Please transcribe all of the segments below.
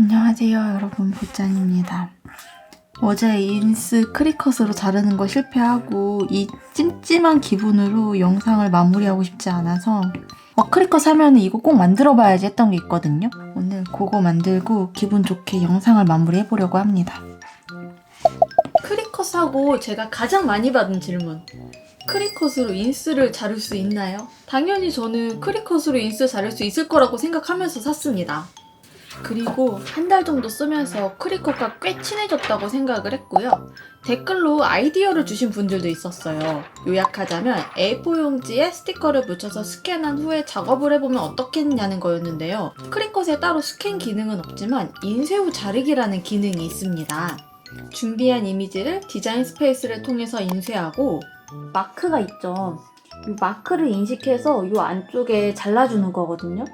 안녕하세요 여러분, 보짠입니다. 어제 인스 크리컷으로 자르는 거 실패하고 이 찜찜한 기분으로 영상을 마무리하고 싶지 않아서 크리컷 하면 이거 꼭 만들어 봐야지 했던 게 있거든요. 오늘 그거 만들고 기분 좋게 영상을 마무리해 보려고 합니다. 크리컷하고 제가 가장 많이 받은 질문, 크리컷으로 인스를 자를 수 있나요? 당연히 저는 크리컷으로 인스 자를 수 있을 거라고 생각하면서 샀습니다. 그리고 한 달 정도 쓰면서 크리컷과 꽤 친해졌다고 생각을 했고요. 댓글로 아이디어를 주신 분들도 있었어요. 요약하자면 A4 용지에 스티커를 붙여서 스캔한 후에 작업을 해보면 어떻겠냐는 거였는데요. 크리컷에 따로 스캔 기능은 없지만 인쇄 후 자르기라는 기능이 있습니다. 준비한 이미지를 디자인 스페이스를 통해서 인쇄하고, 마크가 있죠. 이 마크를 인식해서 이 안쪽에 잘라주는 거거든요.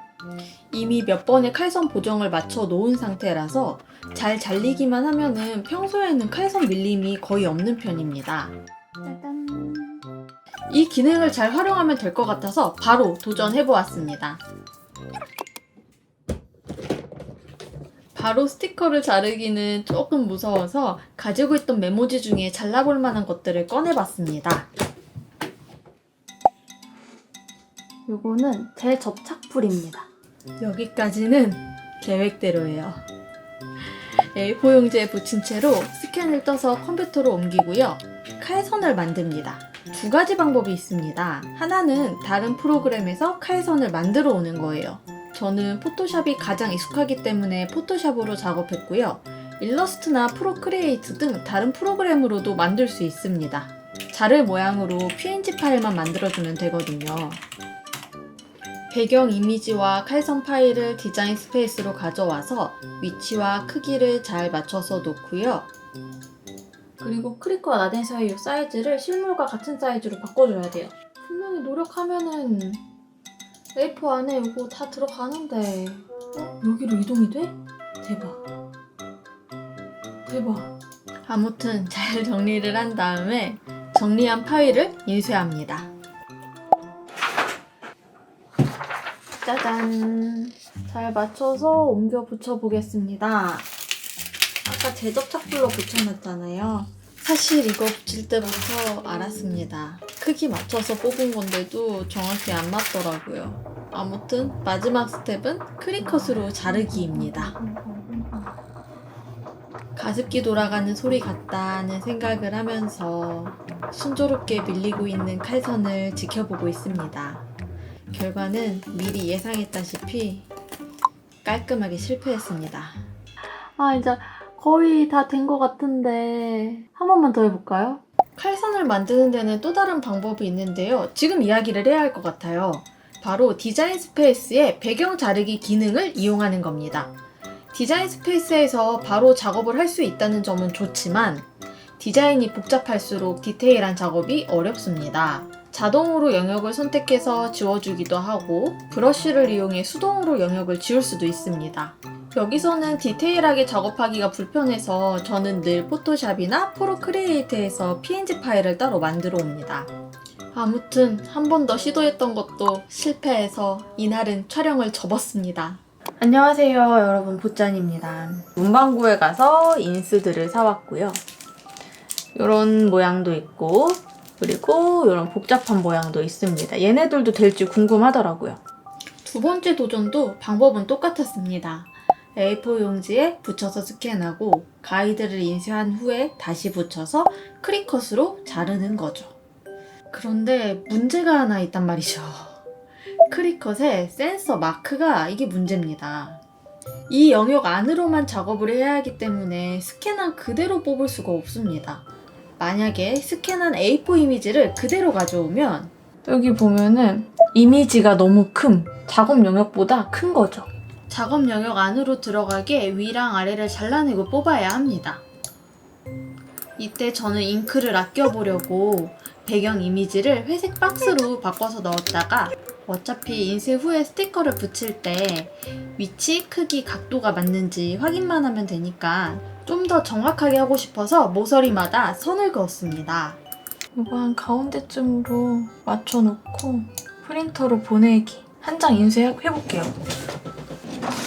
이미 몇 번의 칼선 보정을 맞춰 놓은 상태라서 잘 잘리기만 하면은 평소에는 칼선 밀림이 거의 없는 편입니다. 짜잔. 이 기능을 잘 활용하면 될 것 같아서 바로 도전해보았습니다. 바로 스티커를 자르기는 조금 무서워서 가지고 있던 메모지 중에 잘라볼 만한 것들을 꺼내봤습니다. 요거는 제 접착풀입니다. 여기까지는 계획대로예요. A4 용지에 붙인 채로 스캔을 떠서 컴퓨터로 옮기고요. 칼선을 만듭니다. 두 가지 방법이 있습니다. 하나는 다른 프로그램에서 칼선을 만들어 오는 거예요. 저는 포토샵이 가장 익숙하기 때문에 포토샵으로 작업했고요. 일러스트나 프로크리에이트 등 다른 프로그램으로도 만들 수 있습니다. 자를 모양으로 png 파일만 만들어주면 되거든요. 배경 이미지와 칼선 파일을 디자인 스페이스로 가져와서 위치와 크기를 잘 맞춰서 놓고요. 그리고 크리컷 아덴 사이 사이즈를 실물과 같은 사이즈로 바꿔줘야 돼요. 분명히 노력하면은 A4 안에 이거 다 들어가는데 여기로 이동이 돼? 대박. 아무튼 잘 정리를 한 다음에 정리한 파일을 인쇄합니다. 짜잔! 잘 맞춰서 옮겨 붙여보겠습니다. 아까 제접착불로 붙여놨잖아요. 사실 이거 붙일 때부터 알았습니다. 크기 맞춰서 뽑은 건데도 정확히 안 맞더라고요. 아무튼 마지막 스텝은 크리컷으로 자르기입니다. 가습기 돌아가는 소리 같다는 생각을 하면서 순조롭게 밀리고 있는 칼선을 지켜보고 있습니다. 결과는 미리 예상했다시피 깔끔하게 실패했습니다. 이제 거의 다 된 것 같은데 한 번만 더 해볼까요? 칼선을 만드는 데는 또 다른 방법이 있는데요. 지금 이야기를 해야 할 것 같아요. 바로 디자인 스페이스의 배경 자르기 기능을 이용하는 겁니다. 디자인 스페이스에서 바로 작업을 할 수 있다는 점은 좋지만 디자인이 복잡할수록 디테일한 작업이 어렵습니다. 자동으로 영역을 선택해서 지워주기도 하고 브러쉬를 이용해 수동으로 영역을 지울 수도 있습니다. 여기서는 디테일하게 작업하기가 불편해서 저는 늘 포토샵이나 프로크리에이트에서 png 파일을 따로 만들어 옵니다. 아무튼 한 번 더 시도했던 것도 실패해서 이날은 촬영을 접었습니다. 안녕하세요 여러분, 보짠입니다. 문방구에 가서 인스들을 사왔고요. 이런 모양도 있고 그리고 이런 복잡한 모양도 있습니다. 얘네들도 될지 궁금하더라고요. 두 번째 도전도 방법은 똑같았습니다. A4 용지에 붙여서 스캔하고 가이드를 인쇄한 후에 다시 붙여서 크리컷으로 자르는 거죠. 그런데 문제가 하나 있단 말이죠. 크리컷에 센서 마크가 이게 문제입니다. 이 영역 안으로만 작업을 해야 하기 때문에 스캔한 그대로 뽑을 수가 없습니다. 만약에 스캔한 A4 이미지를 그대로 가져오면 여기 보면은 이미지가 너무 작업 영역보다 큰 거죠. 작업 영역 안으로 들어가게 위랑 아래를 잘라내고 뽑아야 합니다. 이때 저는 잉크를 아껴보려고 배경 이미지를 회색 박스로 바꿔서 넣었다가 어차피 인쇄 후에 스티커를 붙일 때 위치, 크기, 각도가 맞는지 확인만 하면 되니까 좀 더 정확하게 하고 싶어서 모서리마다 선을 그었습니다. 이거 한 가운데쯤으로 맞춰놓고 프린터로 보내기. 한 장 인쇄해볼게요.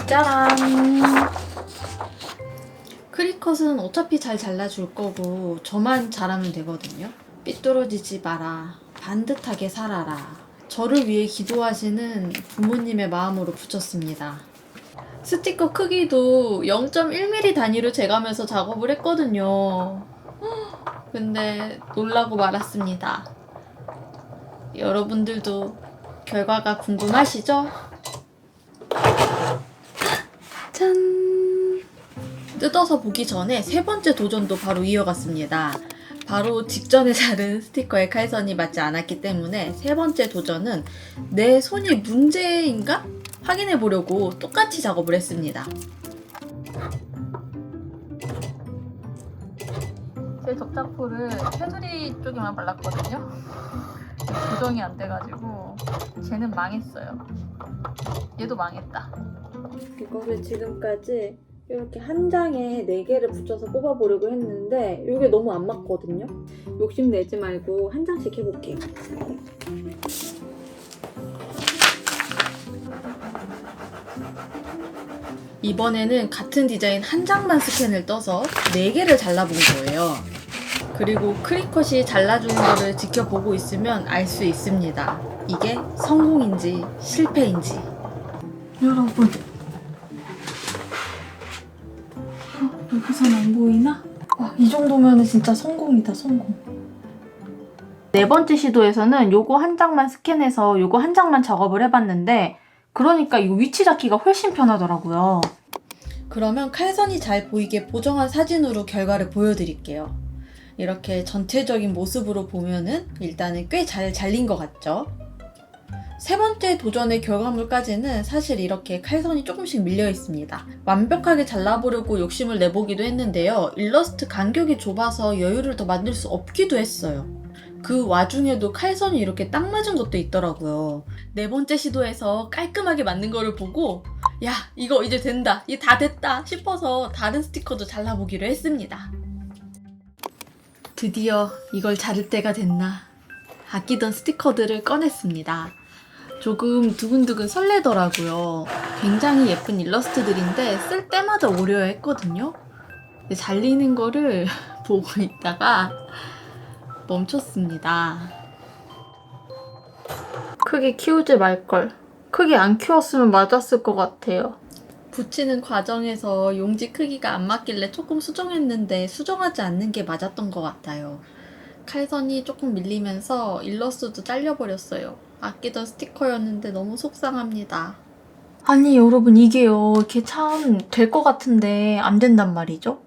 짜란! 크리컷은 어차피 잘 잘라줄 거고 저만 잘하면 되거든요. 삐뚤어지지 마라. 반듯하게 살아라. 저를 위해 기도하시는 부모님의 마음으로 붙였습니다. 스티커 크기도 0.1mm 단위로 재가면서 작업을 했거든요. 근데 놀라고 말았습니다. 여러분들도 결과가 궁금하시죠? 짠! 뜯어서 보기 전에 세 번째 도전도 바로 이어갔습니다. 바로 직전에 자른 스티커의 칼선이 맞지 않았기 때문에 세 번째 도전은 내 손이 문제인가? 확인해 보려고 똑같이 작업을 했습니다. 제 접착포를 테두리 쪽에만 발랐거든요. 고정이 안 돼가지고 쟤는 망했어요. 얘도 망했다. 이거를 지금까지 이렇게 한 장에 4개를 붙여서 뽑아보려고 했는데 이게 너무 안 맞거든요. 욕심내지 말고 한 장씩 해볼게요. 이번에는 같은 디자인 한 장만 스캔을 떠서 4개를 잘라본 거예요. 그리고 크리컷이 잘라주는 거를 지켜보고 있으면 알 수 있습니다. 이게 성공인지 실패인지. 여러분, 여기선 안 보이나? 와, 이 정도면 진짜 성공이다, 성공. 네 번째 시도에서는 요거 한 장만 스캔해서 요거 한 장만 작업을 해봤는데 그러니까 이 위치 잡기가 훨씬 편하더라고요. 그러면 칼선이 잘 보이게 보정한 사진으로 결과를 보여드릴게요. 이렇게 전체적인 모습으로 보면은 일단은 꽤 잘 잘린 것 같죠? 세 번째 도전의 결과물까지는 사실 이렇게 칼선이 조금씩 밀려 있습니다. 완벽하게 잘라보려고 욕심을 내보기도 했는데요. 일러스트 간격이 좁아서 여유를 더 만들 수 없기도 했어요. 그 와중에도 칼선이 이렇게 딱 맞은 것도 있더라고요. 네 번째 시도에서 깔끔하게 맞는 거를 보고 야, 이거 이제 된다, 이게 다 됐다 싶어서 다른 스티커도 잘라보기로 했습니다. 드디어 이걸 자를 때가 됐나. 아끼던 스티커들을 꺼냈습니다. 조금 두근두근 설레더라고요. 굉장히 예쁜 일러스트들인데 쓸 때마다 오려야 했거든요. 근데 잘리는 거를 보고 있다가 멈췄습니다. 크게 키우지 말걸. 크게 안 키웠으면 맞았을 것 같아요. 붙이는 과정에서 용지 크기가 안 맞길래 조금 수정했는데 수정하지 않는 게 맞았던 것 같아요. 칼선이 조금 밀리면서 일러스트도 잘려버렸어요. 아끼던 스티커였는데 너무 속상합니다. 아니 여러분, 이게요, 이렇게 참 될 것 같은데 안 된단 말이죠?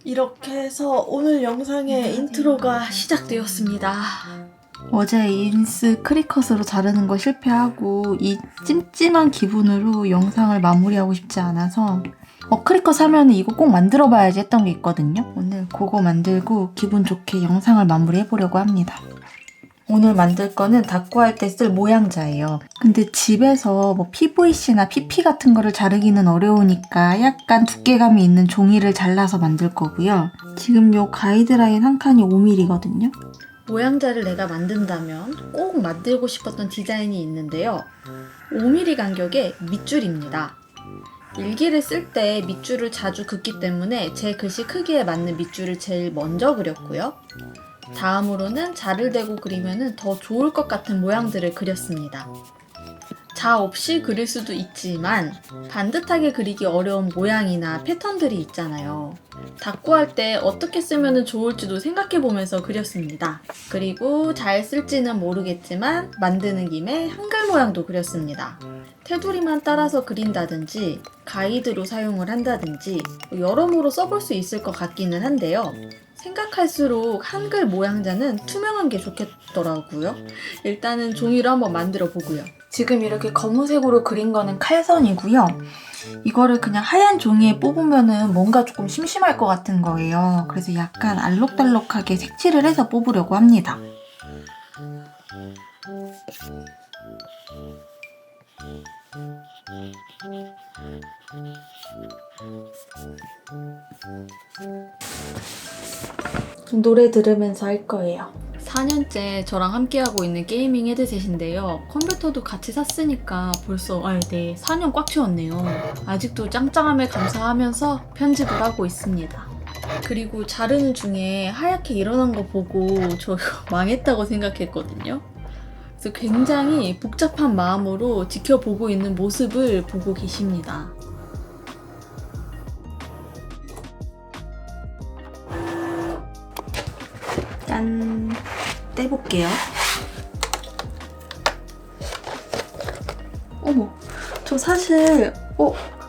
이렇게 해서 오늘 영상의 인트로가 시작되었습니다. 어제 인스 크리컷으로 자르는 거 실패하고 이 찜찜한 기분으로 영상을 마무리하고 싶지 않아서 크리컷 하면 이거 꼭 만들어 봐야지 했던 게 있거든요. 오늘 그거 만들고 기분 좋게 영상을 마무리해 보려고 합니다. 오늘 만들 거는 닦고 할 때 쓸 모양자예요. 근데 집에서 뭐 PVC나 PP 같은 거를 자르기는 어려우니까 약간 두께감이 있는 종이를 잘라서 만들 거고요. 지금 요 가이드라인 한 칸이 5mm거든요. 모양자를 내가 만든다면 꼭 만들고 싶었던 디자인이 있는데요. 5mm 간격의 밑줄입니다. 일기를 쓸 때 밑줄을 자주 긋기 때문에 제 글씨 크기에 맞는 밑줄을 제일 먼저 그렸고요. 다음으로는 자를 대고 그리면 더 좋을 것 같은 모양들을 그렸습니다. 자 없이 그릴 수도 있지만 반듯하게 그리기 어려운 모양이나 패턴들이 있잖아요. 닦고 할 때 어떻게 쓰면 좋을지도 생각해보면서 그렸습니다. 그리고 잘 쓸지는 모르겠지만 만드는 김에 한글 모양도 그렸습니다. 테두리만 따라서 그린다든지 가이드로 사용을 한다든지 여러모로 써볼 수 있을 것 같기는 한데요. 생각할수록 한글 모양자는 투명한 게 좋겠더라고요. 일단은 종이로 한번 만들어 보고요. 지금 이렇게 검은색으로 그린 거는 칼선이고요. 이거를 그냥 하얀 종이에 뽑으면은 뭔가 조금 심심할 것 같은 거예요. 그래서 약간 알록달록하게 색칠을 해서 뽑으려고 합니다. 노래 들으면서 할 거예요. 4년째 저랑 함께하고 있는 게이밍 헤드셋인데요. 컴퓨터도 같이 샀으니까 벌써 4년 꽉 채웠네요. 아직도 짱짱함에 감사하면서 편집을 하고 있습니다. 그리고 자르는 중에 하얗게 일어난 거 보고 저 이거 망했다고 생각했거든요. 그래서 굉장히 복잡한 마음으로 지켜보고 있는 모습을 보고 계십니다. 짠! 떼볼게요. 어머, 저 사실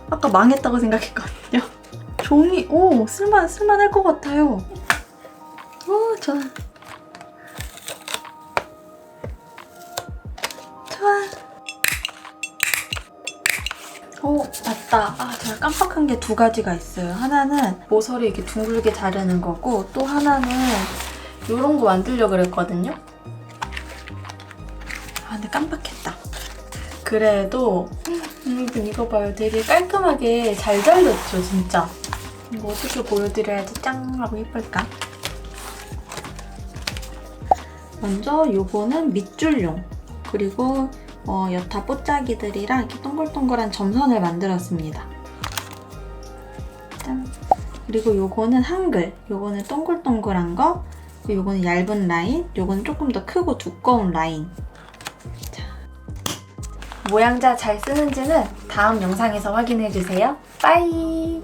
아까 망했다고 생각했거든요. 종이 쓸만할 것 같아요. 좋아. 맞다. 제가 깜빡한 게 두 가지가 있어요. 하나는 모서리 이렇게 둥글게 자르는 거고, 또 하나는 이런 거 만들려고 그랬거든요. 근데 깜빡했다. 그래도 여러분 이거 봐요. 되게 깔끔하게 잘 잘렸죠, 진짜. 이거 어떻게 보여드려야지 짱 하고 예쁠까? 먼저 요거는 밑줄용, 그리고 여타 뽀짜기들이랑 이렇게 동글동글한 점선을 만들었습니다. 짠. 그리고 요거는 한글, 요거는 동글동글한 거, 요거는 얇은 라인, 요거는 조금 더 크고 두꺼운 라인. 자, 모양자 잘 쓰는지는 다음 영상에서 확인해주세요. 빠이!